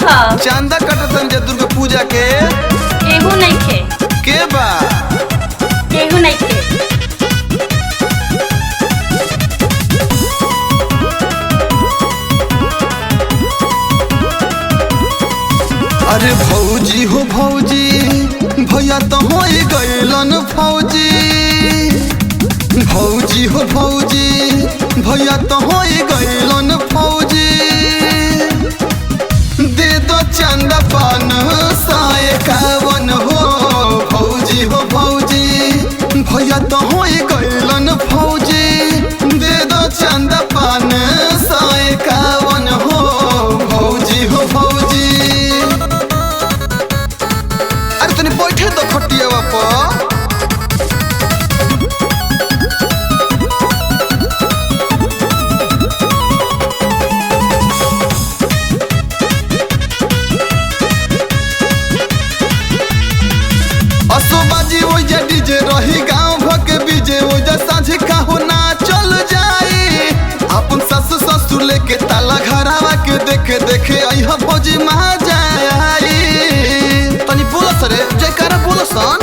ह चंदा कटतन जे दुर्गा पूजा के केहू नहीं खे के बा केहू नहीं खे। अरे भौजी हो भौजी भैया तो हो गइलन फौजी। भौजी हो भौजी भैया तो हो गइलन फौजी। दे दो चंदा पान 151 हो भौजी हो भौजी भैया तो हो गइलन फौजी। दे दो चंदा पान 151 हो भौजी हो भौजी। अरे तनी बैठे तो खटियावा पर। असोबाजी ओइजा डीजे रही गांव भके बीजे ओइजा साझे काहो ना चल जाई। अपन सास ससुर लेके ताला घरावा के देखे देखे अइहा भौजी मा जाई। तनी बोलो सरे जयकारा बोलो सन।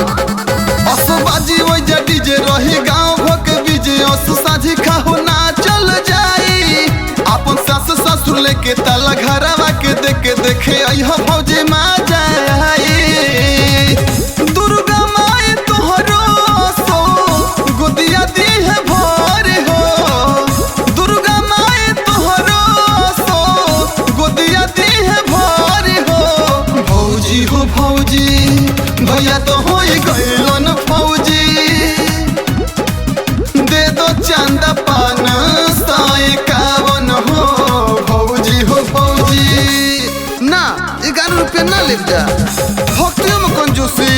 असोबाजी ओइजा डीजे रही गांव भके बीजे अस साझे काहो ना चल जाई। अपन सास ससुर लेके ताला घरावा के देखे देखे अइहा भौजी मा जाई। दुर्गा माई तोहरो सो गोदिया दी है भोर हो। दुर्गा माई तोहरो सो गोदिया दी है भोर हो। भौजी हो भौजी भैया तो हो गइलन फौजी। दे दो चंदा पान 151 हो भौजी हो भौजी। ना 11 रुपया ना ले जा भक्तियों में कंजूसी।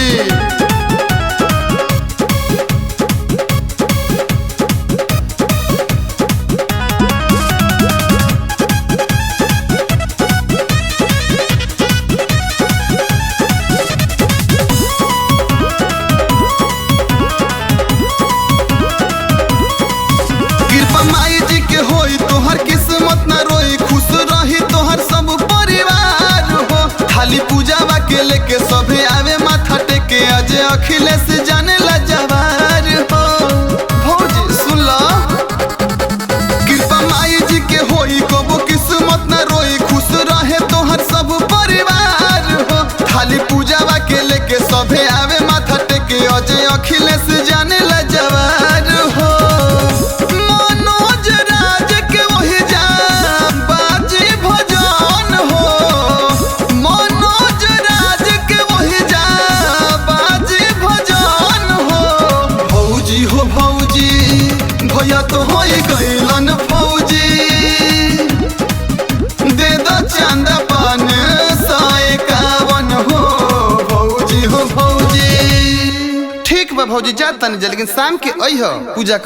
कृपा माई जी के होई तोहर किस्मत ना रोई। खुश रही तोहर सब परिवार हो। खाली पूजावा के लेके सभे आवे माथा टेके। अजय अखिलेश जाने ला जवार हो। भौजी सुन लो कृपा माई जी के होई कबो किस्मत ना रोई। खुश रहे तोहर सब परिवार हो। खाली पूजावा के लेके सभे आवे माथा टेके। अजय अखिलेश जाने ला जवार हो। मनोज राज के वही जा बाजी भजन हो। मनोज राज के वही जा बाजी भजन हो। भौजी हो भौजी भैया तो हो गइलन फौजी। दे दो चंदा पान 151 हो भौजी हो भौजी। ठीक बा भौजी जा तनी जा लेकिन शाम के अइह पूजा कर।